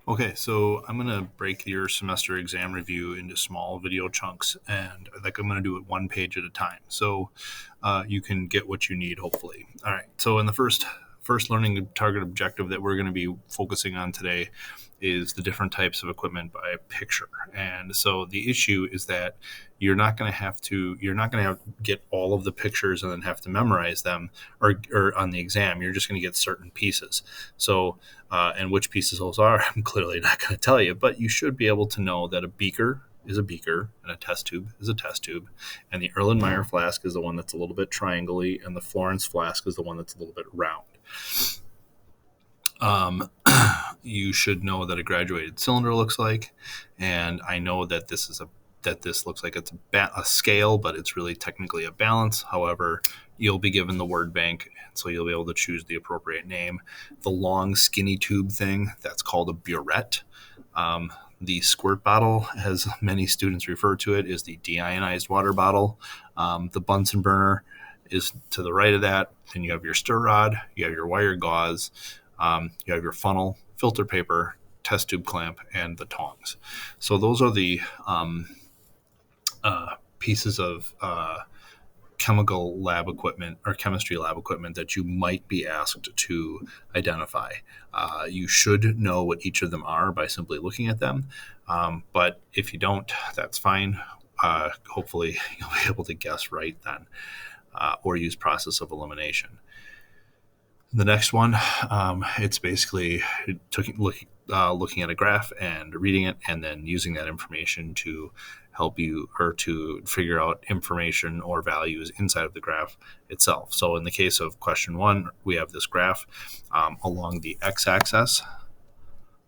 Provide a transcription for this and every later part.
Okay, so I'm going to break your semester exam review into small video chunks, and I'm going to do it one page at a time, so you can get what you need, hopefully. All right, so in the first learning target objective that we're going to be focusing on today is the different types of equipment by picture. And so the issue is that you're not going to get all of the pictures and then have to memorize them or on the exam. You're just going to get certain pieces. So and which pieces those are, I'm clearly not going to tell you, but you should be able to know that a beaker is a beaker and a test tube is a test tube, and the Erlenmeyer flask is the one that's a little bit triangle-y, and the Florence flask is the one that's a little bit round. You should know that a graduated cylinder looks like, and I know that this looks like it's a scale, but it's really technically a balance. However, you'll be given the word bank, so you'll be able to choose the appropriate name. The long, skinny tube thing, that's called a burette. The squirt bottle, as many students refer to it, is the deionized water bottle. The Bunsen burner is to the right of that. Then you have your stir rod, you have your wire gauze, you have your funnel, filter paper, test tube clamp, and the tongs. So those are the pieces of chemical lab equipment or chemistry lab equipment that you might be asked to identify. You should know what each of them are by simply looking at them. But if you don't, that's fine. Hopefully you'll be able to guess right then, or use process of elimination. The next one, it's basically looking at a graph and reading it, and then using that information to help you or to figure out information or values inside of the graph itself. So in the case of question 1, we have this graph. Along the x-axis,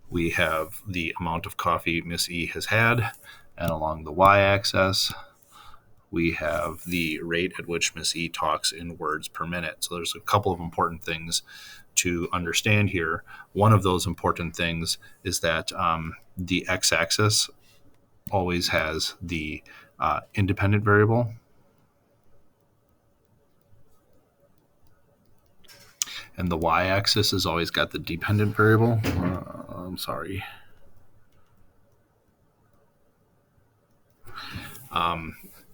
we have the amount of coffee Miss E has had, and along the y-axis, we have the rate at which Miss E talks in words per minute. So there's a couple of important things to understand here. One of those important things is that the x-axis always has the independent variable, and the y-axis has always got the dependent variable. I'm sorry.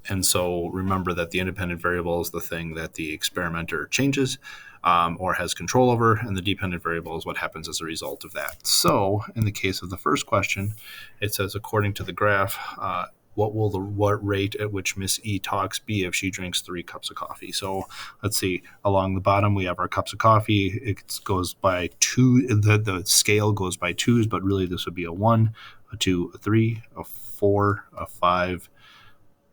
And so remember that the independent variable is the thing that the experimenter changes or has control over, and the dependent variable is what happens as a result of that. So in the case of the first question, it says, according to the graph, what rate at which Miss E talks be if she drinks 3 cups of coffee? So let's see, along the bottom we have our cups of coffee. It goes by 2, the scale goes by 2s, but really this would be a 1, a 2, a 3, a 4, a 5,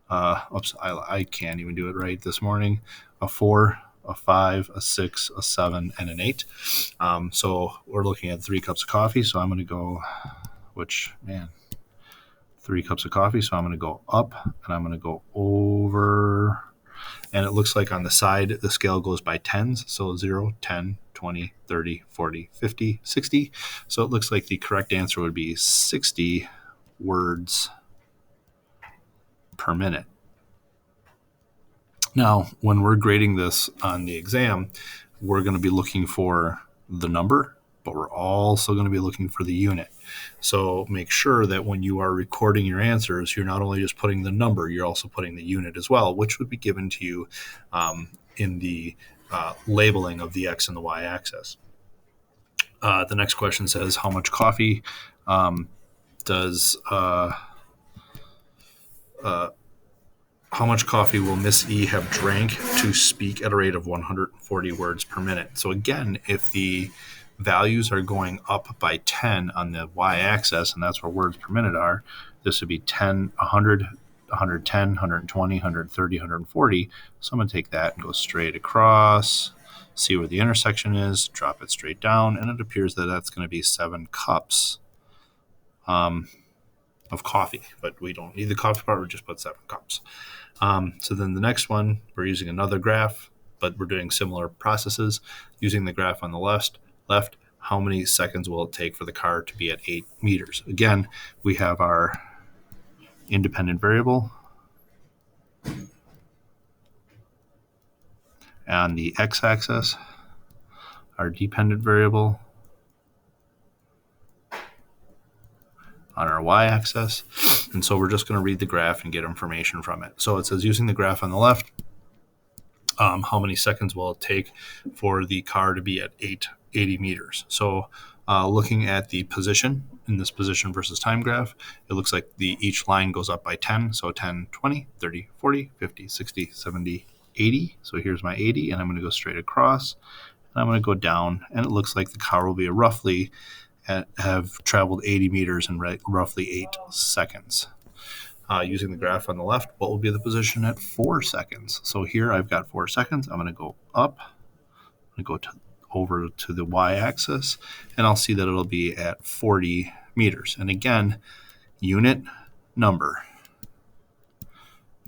I can't even do it right this morning. A 4, a 5, a 6, a 7, and an 8. So we're looking at 3 cups of coffee. So I'm going to go, 3 cups of coffee. So I'm going to go up, and I'm going to go over. And it looks like on the side, the scale goes by 10s. So 0, 10, 20, 30, 40, 50, 60. So it looks like the correct answer would be 60 words per minute. Now, when we're grading this on the exam, we're going to be looking for the number, but we're also going to be looking for the unit. So make sure that when you are recording your answers, you're not only just putting the number, you're also putting the unit as well, which would be given to you in the labeling of the X and the Y axis. The next question says, how much coffee how much coffee will Miss E have drank to speak at a rate of 140 words per minute? So again, if the values are going up by 10 on the y-axis, and that's where words per minute are, this would be 10, 100, 110, 120, 130, 140. So I'm going to take that and go straight across, see where the intersection is, drop it straight down, and it appears that that's going to be 7 cups of coffee, but we don't need the coffee part, we just put 7 cups. So then the next one, we're using another graph, but we're doing similar processes. Using the graph on the left, how many seconds will it take for the car to be at 8 meters? Again, we have our independent variable on the x-axis, our dependent variable on our y-axis. And so we're just going to read the graph and get information from it. So it says using the graph on the left, how many seconds will it take for the car to be at 80 meters. So looking at the position, in this position versus time graph, it looks like each line goes up by 10. So 10, 20, 30, 40, 50, 60, 70, 80. So here's my 80, and I'm going to go straight across. And I'm going to go down, and it looks like the car will be have traveled 80 meters in roughly 8 seconds. Using the graph on the left, what will be the position at 4 seconds? So here I've got 4 seconds. I'm going to go up. I'm going to go over to the y-axis, and I'll see that it'll be at 40 meters. And again, unit number.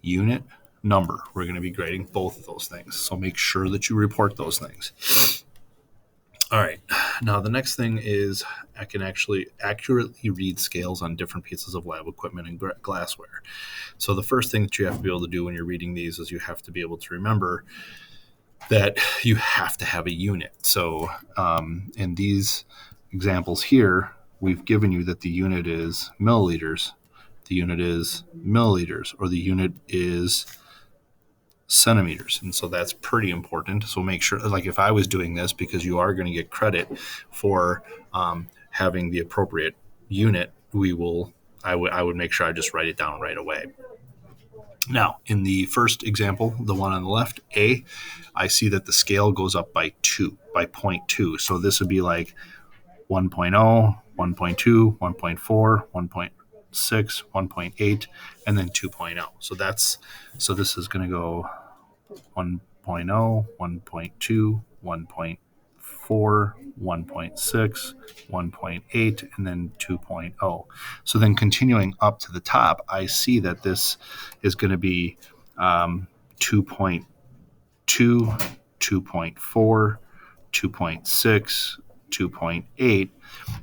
We're going to be grading both of those things. So make sure that you report those things. All right. Now, the next thing is I can actually accurately read scales on different pieces of lab equipment and glassware. So the first thing that you have to be able to do when you're reading these is you have to be able to remember that you have to have a unit. So in these examples here, we've given you that the unit is milliliters, the unit is milliliters, or the unit is centimeters. And so that's pretty important. So make sure, like if I was doing this, because you are going to get credit for having the appropriate unit, I would make sure I just write it down right away. Now, in the first example, the one on the left, A, I see that the scale goes up by 0.2. So this would be like 1.0, 1.2, 1.4, 1.6, 1.8, and then 2.0. So this is going to go 1.0, 1.2, 1.4, 1.6, 1.8, and then 2.0. So then continuing up to the top, I see that this is going to be 2.2, 2.4, 2.6, 2.8.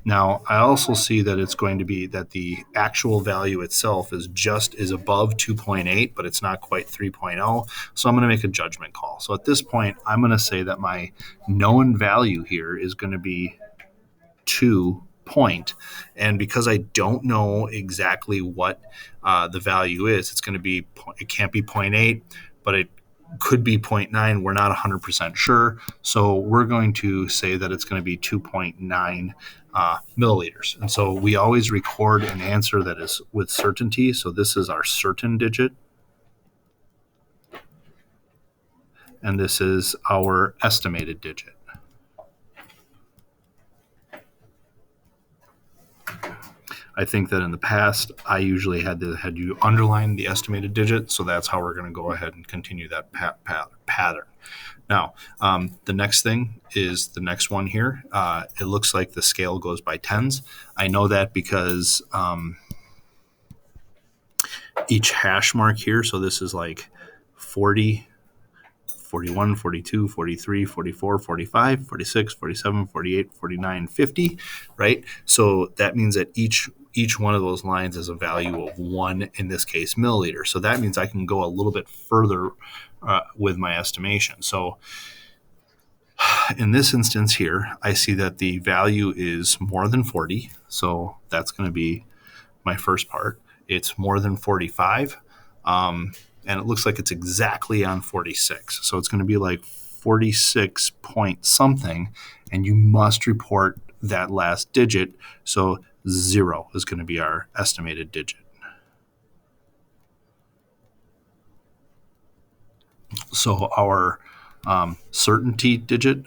Now, I also see that it's going to be that the actual value itself is above 2.8, but it's not quite 3.0. So I'm going to make a judgment call. So at this point, I'm going to say that my known value here is going to be 2 point. And because I don't know exactly what the value is, it can't be 0.8, but it could be 0.9. We're not 100% sure. So we're going to say that it's going to be 2.9 milliliters. And so we always record an answer that is with certainty. So this is our certain digit. And this is our estimated digit. I think that in the past, I usually had you underline the estimated digit. So that's how we're going to go ahead and continue that pattern. Now, the next thing is the next one here. It looks like the scale goes by tens. I know that because each hash mark here, so this is like 40, 41, 42, 43, 44, 45, 46, 47, 48, 49, 50, right? So that means that each one of those lines is a value of 1, in this case, milliliter. So that means I can go a little bit further with my estimation. So in this instance here, I see that the value is more than 40. So that's going to be my first part. It's more than 45. And it looks like it's exactly on 46. So it's going to be like 46 point something. And you must report that last digit. So 0 is going to be our estimated digit. So our certainty digit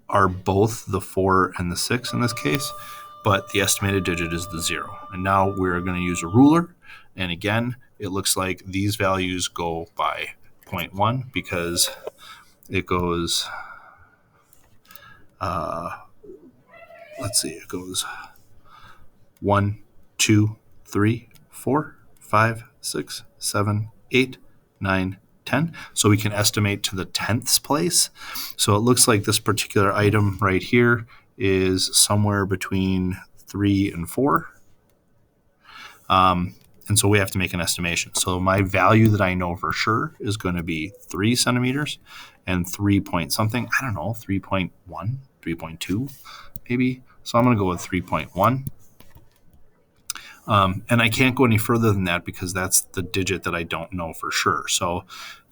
are both the 4 and the 6 in this case, but the estimated digit is the 0. And now we're going to use a ruler. And again, it looks like these values go by 0.1 because it goes, it goes 1, 2, 3, 4, 5, 6, 7, 8, 9, 10. So we can estimate to the 10th place. So it looks like this particular item right here is somewhere between 3 and 4. And so we have to make an estimation. So my value that I know for sure is going to be 3 centimeters and 3 point something. I don't know, 3.1. 3.2 maybe. So I'm going to go with 3.1. And I can't go any further than that because that's the digit that I don't know for sure. So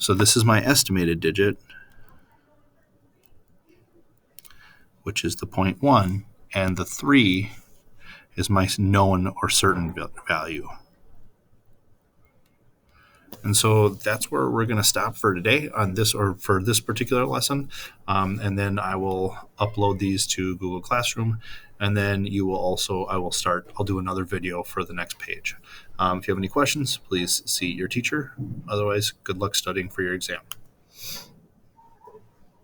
this is my estimated digit, which is the 0.1, and the 3 is my known or certain value. And so that's where we're going to stop for today on this, or for this particular lesson. And then I will upload these to Google Classroom. And then I'll do another video for the next page. If you have any questions, please see your teacher. Otherwise, good luck studying for your exam.